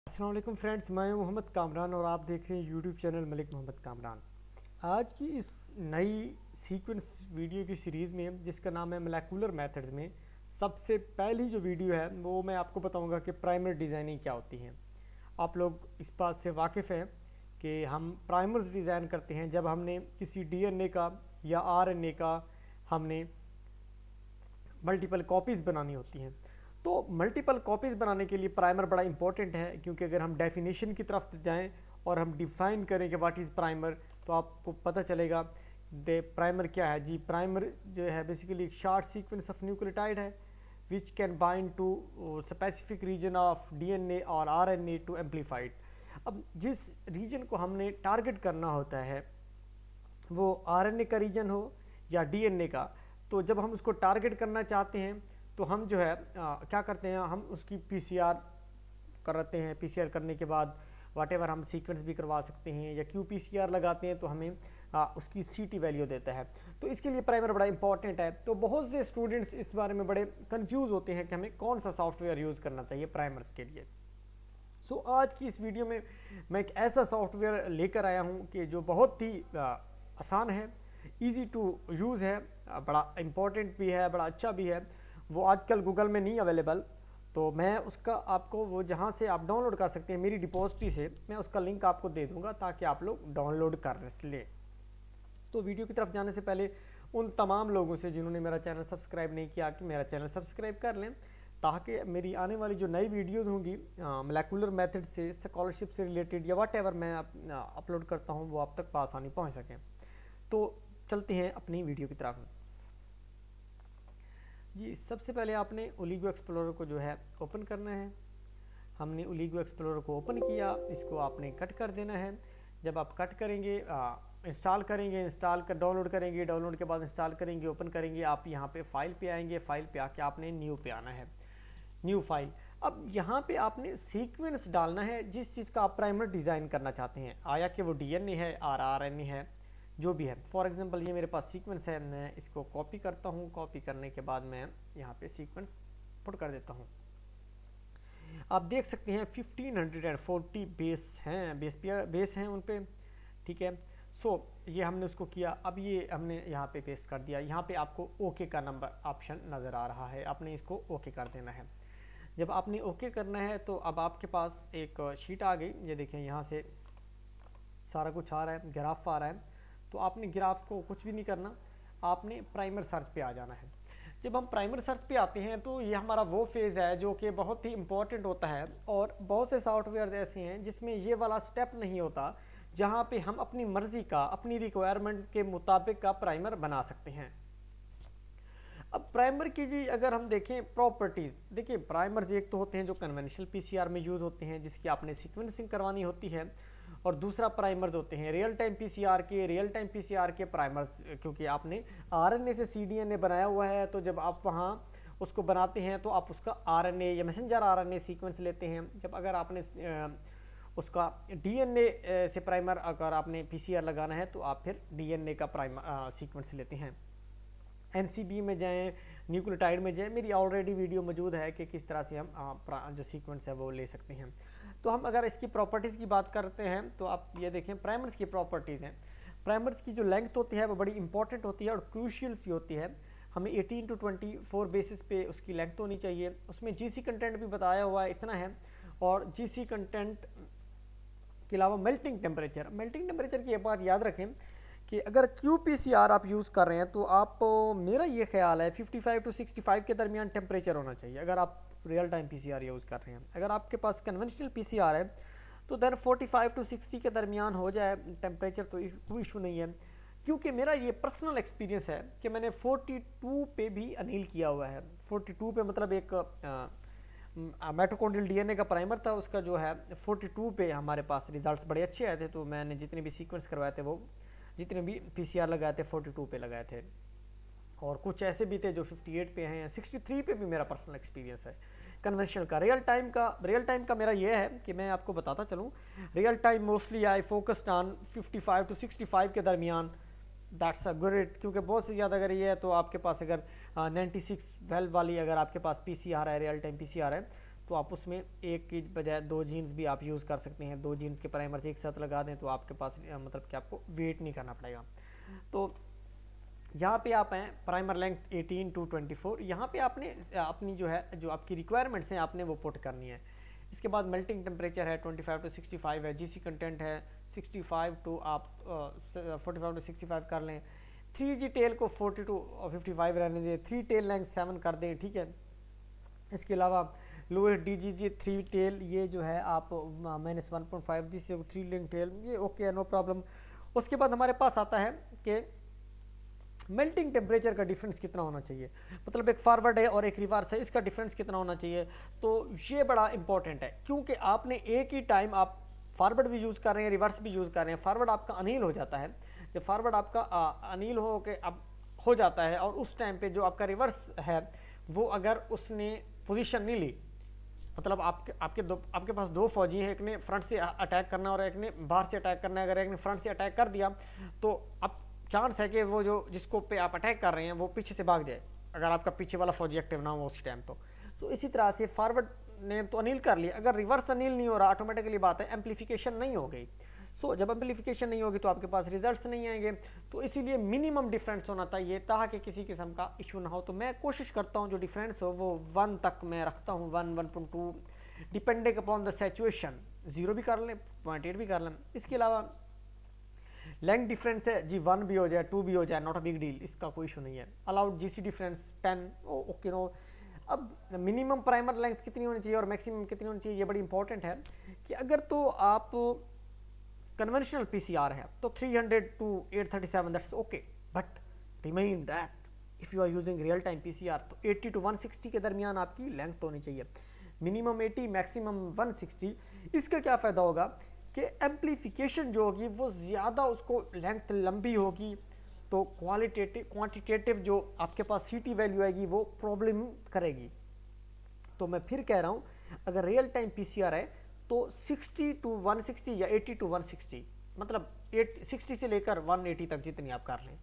अस्सलाम वालेकुम फ्रेंड्स, मैं हूं मोहम्मद कामरान और आप देख रहे हैं यूट्यूब चैनल मलिक मोहम्मद कामरान। आज की इस नई सीक्वेंस वीडियो की सीरीज़ में जिसका नाम है मोलेकुलर मेथड्स में सबसे पहली जो वीडियो है वो मैं आपको बताऊंगा कि प्राइमर डिज़ाइनिंग क्या होती है। आप लोग इस बात से वाकिफ़ हैं कि हम प्राइमर्स डिज़ाइन करते हैं जब हमने किसी डीएनए का या आरएनए का हमने मल्टीपल कॉपीज़ बनानी होती हैं। तो मल्टीपल कॉपीज़ बनाने के लिए प्राइमर बड़ा इंपॉर्टेंट है, क्योंकि अगर हम डेफिनेशन की तरफ जाएं और हम डिफ़ाइन करें कि व्हाट इज़ प्राइमर, तो आपको पता चलेगा दे प्राइमर क्या है। जी, प्राइमर जो है बेसिकली एक शॉर्ट सीक्वेंस ऑफ न्यूक्लियोटाइड है which can bind to specific region of DNA और आरएनए टू एम्पलीफाइड। अब जिस रीजन को हमने टारगेट करना होता है वो आरएनए का रीजन हो या डीएनए का, तो जब हम उसको टारगेट करना चाहते हैं तो हम जो है क्या करते हैं, हम उसकी पीसीआर करते हैं। पीसीआर करने के बाद वाटेवर हम सीक्वेंस भी करवा सकते हैं, या क्यूपीसीआर लगाते हैं तो हमें उसकी सीटी वैल्यू देता है। तो इसके लिए प्राइमर बड़ा इंपॉर्टेंट है। तो बहुत से स्टूडेंट्स इस बारे में बड़े कंफ्यूज होते हैं कि हमें कौन सा सॉफ्टवेयर यूज़ करना चाहिए प्राइमर्स के लिए। आज की इस वीडियो में मैं एक ऐसा सॉफ्टवेयर लेकर आया हूं कि जो बहुत ही आसान है, इजी टू यूज़ है, बड़ा इम्पोर्टेंट भी है, बड़ा अच्छा भी है। वो आजकल गूगल में नहीं अवेलेबल, तो मैं उसका आपको वो जहाँ से आप डाउनलोड कर सकते हैं मेरी डिपॉजिटरी से, मैं उसका लिंक आपको दे दूँगा ताकि आप लोग डाउनलोड कर लें। तो वीडियो की तरफ जाने से पहले उन तमाम लोगों से जिन्होंने मेरा चैनल सब्सक्राइब नहीं किया कि मेरा चैनल सब्सक्राइब कर लें, ताकि मेरी आने वाली जो नई वीडियोस होंगी मोलेकुलर मेथड से, स्कॉलरशिप से रिलेटेड या वट एवर मैं अपलोड करता हूँ वो आप तक आसानी पहुँच सकें। तो चलते हैं अपनी वीडियो की तरफ। जी, सबसे पहले आपने ओलिगो एक्सप्लोरर को जो है ओपन करना है। हमने ओलिगो एक्सप्लोरर को ओपन किया, इसको आपने कट कर देना है। जब आप कट करेंगे, इंस्टॉल करेंगे, इंस्टॉल कर डाउनलोड करेंगे, डाउनलोड के बाद इंस्टॉल करेंगे, ओपन करेंगे, आप यहाँ पे फाइल पे आएंगे, फाइल पे आके आपने न्यू पे आना है, न्यू फाइल। अब यहाँ पे आपने सीक्वेंस डालना है जिस चीज़ का आप प्राइमर डिज़ाइन करना चाहते हैं, आया कि वो डीएनए है और आरएनए है, जो भी है। फॉर एग्जांपल ये मेरे पास सीक्वेंस है, मैं इसको कॉपी करता हूँ। कॉपी करने के बाद मैं यहाँ पे सीक्वेंस पुट कर देता हूँ। आप देख सकते हैं 1540 बेस हैं, बेस हैं उन पे, ठीक है। ये हमने उसको किया। अब ये हमने यहाँ पे पेस्ट कर दिया। यहाँ पे आपको ओके का नंबर ऑप्शन नज़र आ रहा है, आपने इसको ओके कर देना है। जब आपने ओके करना है तो अब आपके पास एक शीट आ गई। ये देखें, यहाँ से सारा कुछ आ रहा है, ग्राफ आ रहा है। तो आपने ग्राफ को कुछ भी नहीं करना, आपने प्राइमर सर्च पे आ जाना है। जब हम प्राइमर सर्च पे आते हैं तो ये हमारा वो फेज़ है जो कि बहुत ही इंपॉर्टेंट होता है, और बहुत से सॉफ्टवेयर ऐसे हैं जिसमें ये वाला स्टेप नहीं होता, जहाँ पे हम अपनी मर्जी का, अपनी रिक्वायरमेंट के मुताबिक का प्राइमर बना सकते हैं। अब प्राइमर की जी अगर हम देखें प्रॉपर्टीज़, देखिए प्राइमर्स एक तो होते हैं जो कन्वेंशनल पीसीआर में यूज़ होते हैं जिसकी आपने सीक्वेंसिंग करवानी होती है, और दूसरा प्राइमर्स होते हैं रियल टाइम पीसीआर के प्राइमर्स, क्योंकि आपने आरएनए से सीडीएनए बनाया हुआ है। तो जब आप वहाँ उसको बनाते हैं तो आप उसका आरएनए या मैसेंजर आरएनए सीक्वेंस लेते हैं। जब अगर आपने उसका डीएनए से प्राइमर अगर आपने पीसीआर लगाना है तो आप फिर डीएनए का प्राइमर सीक्वेंस लेते हैं। एनसीबी में जाएं, न्यूक्लियोटाइड में जाएं, मेरी ऑलरेडी वीडियो मौजूद है कि किस तरह से हम जो सीक्वेंस है वो ले सकते हैं। तो हम अगर इसकी प्रॉपर्टीज़ की बात करते हैं तो आप ये देखें प्राइमर्स की प्रॉपर्टीज़ हैं। प्राइमर्स की जो लेंथ होती है वो बड़ी इंपॉर्टेंट होती है और क्रूशियल सी होती है। हमें 18 टू 24 बेसिस पे उसकी लेंथ होनी चाहिए। उसमें जीसी कंटेंट भी बताया हुआ है, इतना है। और जीसी कंटेंट के अलावा मेल्टिंग टेम्परेचर की एक बात याद रखें कि अगर QPCR आप यूज़ कर रहे हैं तो आप, मेरा ये ख्याल है 55 टू 65 के दरमियान टेम्परेचर होना चाहिए अगर आप रियल टाइम पीसीआर यूज़ कर रहे हैं। अगर आपके पास कन्वेंशनल पीसीआर है तो देन 45 टू 60 के दरमियान हो जाए टेम्परेचर तो कोई इशू नहीं है। क्योंकि मेरा ये पर्सनल एक्सपीरियंस है कि मैंने 42 पे भी अनील किया हुआ है। 42 पे मतलब एक माइटोकॉन्ड्रियल डीएनए का प्राइमर था, उसका जो है 42 पे हमारे पास रिजल्ट्स बड़े अच्छे आए थे। तो मैंने जितने भी सीक्वेंस करवाए थे, वो जितने भी पीसीआर लगाए थे 42 पे लगाए थे, और कुछ ऐसे भी थे जो 58 पे हैं, 63 पे भी मेरा पर्सनल एक्सपीरियंस है कन्वेंशनल का। रियल टाइम का मेरा ये है कि मैं आपको बताता चलूँ, real time mostly I focused on 55 to 65 के दरमियान। दैट्स अ ग्रेट, क्योंकि बहुत से ज़्यादा अगर ये है तो आपके पास अगर 96 वेल्व वाली अगर आपके पास पीसीआर है, रियल टाइम पीसीआर है, तो आप उसमें एक की बजाय 2 जीन्स भी आप यूज़ कर सकते हैं। 2 जीन्स के प्राइमर एक साथ लगा दें तो आपके पास मतलब कि आपको वेट नहीं करना पड़ेगा। तो यहाँ पे आप हैं प्राइमर लेंथ 18 टू 24, यहाँ पे आपने अपनी जो है जो आपकी रिक्वायरमेंट्स हैं आपने वो पुट करनी है। इसके बाद मेल्टिंग टेम्परेचर है 25 टू 65 है, जीसी कंटेंट है 65 टू आप 45 टू 65 कर लें। 3G टेल को 40 टू 55 रहने दें, 3 टेल लेंथ 7 कर दें, ठीक है। इसके अलावा लोएस्ट DGG 3 टेल ये जो है आप -1.5 दी से 3 लिंक टेल ये ओके है, नो प्रॉब्लम। उसके बाद हमारे पास आता है कि मेल्टिंग टेम्परेचर का डिफरेंस कितना होना चाहिए, मतलब एक फॉरवर्ड है और एक रिवर्स है, इसका डिफरेंस कितना होना चाहिए। तो ये बड़ा इंपॉर्टेंट है क्योंकि आपने एक ही टाइम आप फॉरवर्ड भी यूज़ कर रहे हैं, रिवर्स भी यूज़ कर रहे हैं। फॉरवर्ड आपका अनिल हो जाता है, जब फॉरवर्ड आपका अनिल हो के अब हो जाता है और उस टाइम पे जो आपका रिवर्स है वो अगर उसने पोजीशन नहीं ली, मतलब आपके पास 2 फौजी हैं, एक ने फ्रंट से अटैक करना और एक ने बाहर से अटैक करना है। अगर एक ने फ्रंट से अटैक कर दिया तो अब चांस है कि वो जो जिसको पे आप अटैक कर रहे हैं वो पीछे से भाग जाए, अगर आपका पीछे वाला फौजी एक्टिव ना हो उस टाइम। तो सो इसी तरह से फॉरवर्ड ने तो अनिल कर लिया, अगर रिवर्स अनिल नहीं हो रहा ऑटोमेटिकली बात है एम्पलीफिकेशन नहीं हो गई। सो जब एम्पलीफिकेशन नहीं होगी तो आपके पास रिजल्ट्स नहीं आएंगे। तो इसीलिए मिनिमम डिफरेंस होना चाहिए ताकि किसी किस्म का इशू ना हो। तो मैं कोशिश करता हूँ जो डिफरेंस हो वो 1 तक मैं रखता हूँ, 1, 1.2 डिपेंडिंग अपॉन द सिचुएशन। 0 भी कर लें, 0.8 भी कर लें। इसके अलावा लेंथ डिफरेंस है जी 1 भी हो जाए 2 भी हो जाए, नॉट अ बिग डील, इसका कोई इशू नहीं है। Allowed GC difference 10, okay no. अब मिनिमम प्राइमर लेंथ कितनी होनी चाहिए और मैक्सिमम कितनी होनी चाहिए, ये बड़ी इंपॉर्टेंट है कि अगर तो आप कन्वेंशनल पीसीआर है तो 300 to 837 that's okay, but remain that if you are using real time PCR तो 80 टू 160 के दरमियान आपकी लेंथ होनी चाहिए, मिनिमम 80 मैक्सिमम 160। इसका क्या फ़ायदा होगा कि एम्पलीफिकेशन जो होगी वो ज़्यादा उसको लेंथ लंबी होगी तो क्वांटिटेटिव जो आपके पास सीटी वैल्यू आएगी वो प्रॉब्लम करेगी। तो मैं फिर कह रहा हूँ अगर रियल टाइम पीसीआर है तो 60 टू 160 या 80 टू 160, मतलब 60 से लेकर 180 तक जितनी आप कर लें,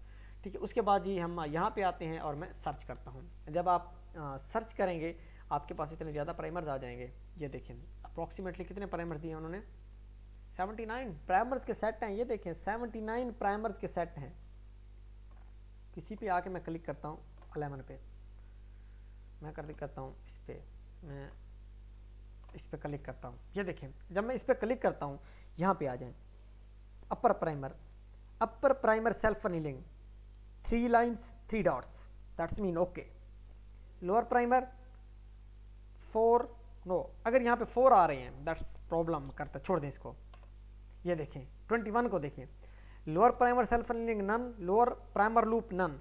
ठीक है। उसके बाद जी हम यहाँ पे आते हैं और मैं सर्च करता हूँ। जब आप सर्च करेंगे आपके पास इतने ज़्यादा प्राइमर्स आ जाएंगे। ये देखें अप्रॉक्सीमेटली कितने प्राइमर्स दिए उन्होंने, 79 प्राइमर्स के सेट हैं। ये देखें 79 प्राइमर्स के सेट हैं। किसी पे आके मैं क्लिक करता हूँ 11 पे, मैं क्लिक करता हूँ इस पे, मैं इस पे क्लिक करता हूँ। ये देखें जब मैं इस पे क्लिक करता हूँ यहाँ पे आ जाएं upper primer self annealing 3 lines 3 dots that's mean okay. Lower primer 4 no, अगर यहाँ पे 4 आ रहे हैं दैट्स प्रॉब्लम करता, छोड़ दें इसको। ये देखें 21 को देखें, lower primer self annealing none, lower primer loop none,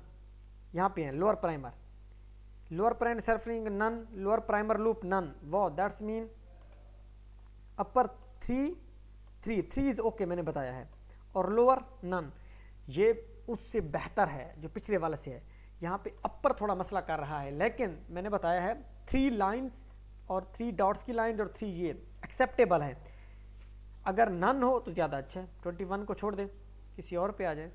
यहाँ पे हैं lower primer self annealing none, lower primer loop none, वो that's mean upper 3 is okay मैंने बताया है, और लोअर नन ये उससे बेहतर है जो पिछले वाले से है। यहाँ पे अपर थोड़ा मसला कर रहा है, लेकिन मैंने बताया है 3 लाइन्स और 3 डॉट्स की लाइन और 3 ये एक्सेप्टेबल है। अगर नन हो तो ज़्यादा अच्छा है। 21 को छोड़ दें, किसी और पे आ जाए।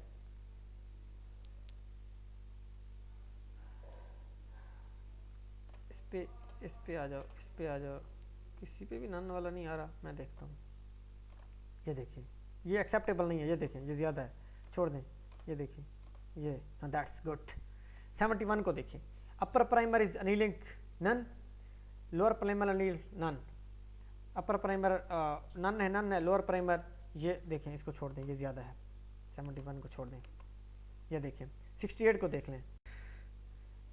इस पे आ जाओ, किसी पे भी नन वाला नहीं आ रहा, मैं देखता हूँ। ये देखिए ये एक्सेप्टेबल नहीं है, ये देखें ये ज़्यादा है, छोड़ दें। ये देखिए ये दैट्स गुड। 71 को देखें, upper primer is annealing none, lower primer anneal none, upper primer none है, लोअर प्राइमर ये देखें, इसको छोड़ दें, ये ज़्यादा है। 71 को छोड़ दें। ये देखें 68 को देख लें।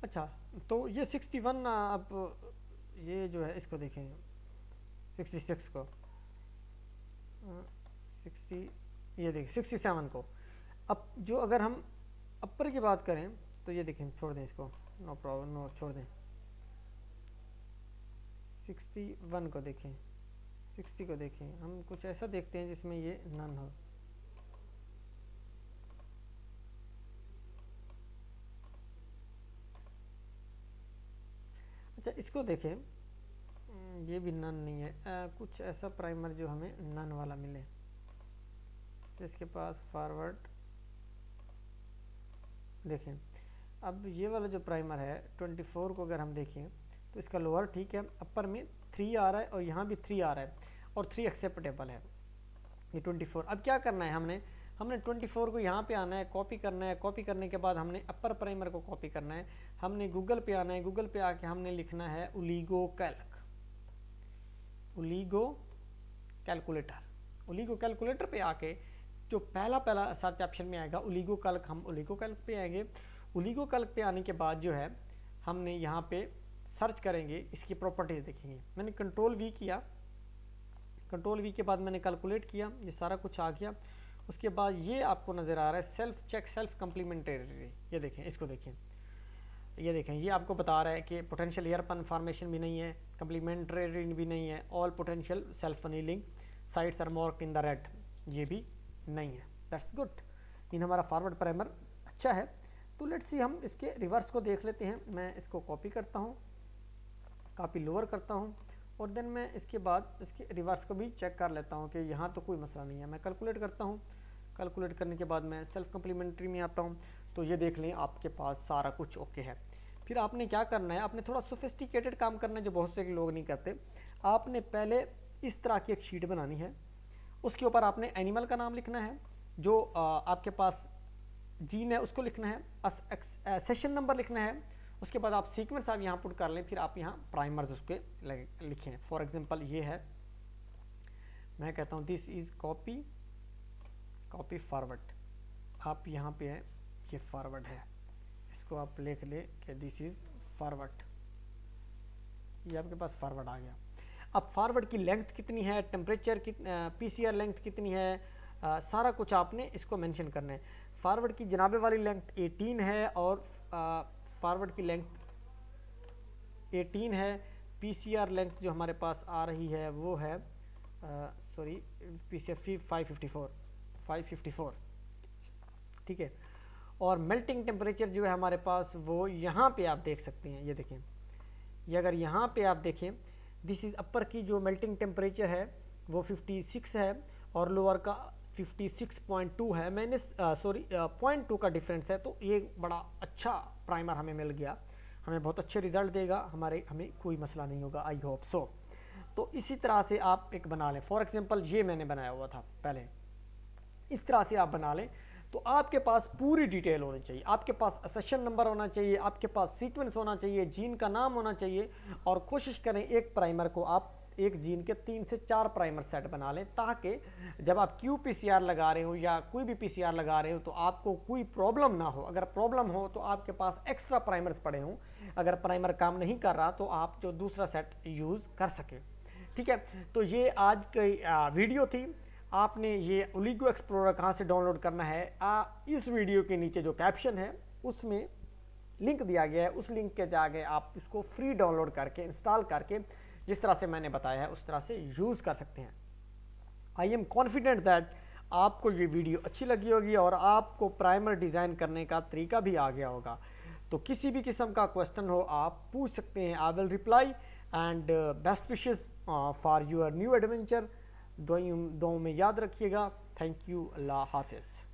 अच्छा तो ये 61 अब ये जो है इसको देखें 66 को 60, ये देखें 67 को। अब जो अगर हम अपर की बात करें तो ये देखें, छोड़ दें इसको, नो प्रॉब्लम, नो छोड़ दें। 61 को देखें, 60 को देखें, हम कुछ ऐसा देखते हैं जिसमें ये नन हो। अच्छा इसको देखें, ये भी नन नहीं है, कुछ ऐसा प्राइमर जो हमें नन वाला मिले, जिसके पास फॉरवर्ड देखें। अब ये वाला जो प्राइमर है 24 को अगर हम देखें तो इसका लोअर ठीक है, अपर में 3 आ रहा है और यहाँ भी 3 आ रहा है और 3 एक्सेप्टेबल है, ये 24। अब क्या करना है, हमने 24 को यहाँ पे आना है, कॉपी करना है। कॉपी करने के बाद हमने अपर प्राइमर को कॉपी करना है, हमने गूगल पे आना है। गूगल पे आके हमने लिखना है ओलिगो कैलकुलेटर। ओलिगो कैलकुलेटर पे आके जो पहला सर्च ऑप्शन में आएगा ओलिगो कैल्क, हम ओलिगो कैल्क पे आएंगे। ओलिगो कैल्क पे आने के बाद जो है हमने यहाँ पे सर्च करेंगे, इसकी प्रॉपर्टीज देखेंगे। मैंने कंट्रोल वी किया, कंट्रोल वी के बाद मैंने कैलकुलेट किया, ये सारा कुछ आ गया। उसके बाद ये आपको नज़र आ रहा है सेल्फ चेक सेल्फ कम्प्लीमेंट्री, ये देखें, इसको देखें, ये देखें, ये आपको बता रहा है कि पोटेंशियल एयर फॉर्मेशन भी नहीं है, कम्प्लीमेंट्री भी नहीं है, all potential self annealing sides are marked in the red, ये भी नहीं है। दैट्स गुड, इन हमारा फॉरवर्ड प्राइमर अच्छा है। तो लेट्स सी, हम इसके रिवर्स को देख लेते हैं। मैं इसको कॉपी करता हूँ, काफ़ी लोअर करता हूँ और देन मैं इसके बाद इसके रिवर्स को भी चेक कर लेता हूँ कि यहाँ तो कोई मसला नहीं है। मैं कैलकुलेट करता हूँ, कैलकुलेट करने के बाद मैं सेल्फ कम्प्लीमेंट्री में आता हूँ, तो ये देख लें आपके पास सारा कुछ ओके है। फिर आपने क्या करना है, आपने थोड़ा सोफिस्टिकेटेड काम करना है जो बहुत से लोग नहीं करते। आपने पहले इस तरह की एक शीट बनानी है, उसके ऊपर आपने एनिमल का नाम लिखना है, जो आपके पास जीन है उसको लिखना है, सेशन नंबर लिखना है। उसके बाद आप सीक्वेंस आप यहाँ पुट कर लें, फिर आप यहाँ प्राइमर्स उसके लिखें। फॉर एग्जांपल ये है, मैं कहता हूँ दिस इज कॉपी फॉरवर्ड, आप यहाँ पे है, ये फॉरवर्ड है, इसको आप लिख ले कि दिस इज फॉरवर्ड, ये आपके पास फॉरवर्ड आ गया। अब फॉरवर्ड की लेंथ कितनी है, टेम्परेचर पीसीआर लेंथ कितनी है, सारा कुछ आपने इसको मेंशन करना है। फॉरवर्ड की जनाबे वाली लेंथ 18 है और फॉरवर्ड की लेंथ 18 है। पीसीआर लेंथ जो हमारे पास आ रही है वो है सॉरी पीसीआर 554, ठीक है। और मेल्टिंग टेम्परेचर जो है हमारे पास वो यहाँ पे आप देख सकते हैं, ये देखें, ये अगर यहाँ पे आप देखें, दिस इज़ अपर की जो मेल्टिंग टेम्परेचर है वो 56 है और लोअर का 56.2 है। मैंने सॉरी 0.2 का डिफरेंस है, तो ये बड़ा अच्छा प्राइमर हमें मिल गया, हमें बहुत अच्छे रिजल्ट देगा, हमें कोई मसला नहीं होगा, आई होप सो। तो इसी तरह से आप एक बना लें। फॉर एग्जांपल ये मैंने बनाया हुआ था पहले, इस तरह से आप बना लें। तो आपके पास पूरी डिटेल होनी चाहिए, आपके पास सेशन नंबर होना चाहिए, आपके पास सीक्वेंस होना चाहिए, जीन का नाम होना चाहिए। और कोशिश करें एक प्राइमर को आप एक जीन के 3 से 4 प्राइमर सेट बना लें, ताकि जब आप QPCR लगा रहे हो या कोई भी PCR लगा रहे हो तो आपको कोई प्रॉब्लम ना हो। अगर प्रॉब्लम हो तो आपके पास एक्स्ट्रा प्राइमर्स पड़े हों, अगर प्राइमर काम नहीं कर रहा तो आप जो दूसरा सेट यूज़ कर सकें, ठीक है। तो ये आज की वीडियो थी। आपने ये ओलिगो एक्सप्लोरर कहाँ से डाउनलोड करना है, इस वीडियो के नीचे जो कैप्शन है उसमें लिंक दिया गया है, उस लिंक के जाके आप इसको फ्री डाउनलोड करके इंस्टॉल करके जिस तरह से मैंने बताया है उस तरह से यूज़ कर सकते हैं। आई एम कॉन्फिडेंट दैट आपको ये वीडियो अच्छी लगी होगी और आपको प्राइमर डिज़ाइन करने का तरीका भी आ गया होगा। तो किसी भी किस्म का क्वेश्चन हो आप पूछ सकते हैं, I will reply. And best wishes for your new adventure. दुआओं में याद रखिएगा। थैंक यू, अल्लाह हाफिज़।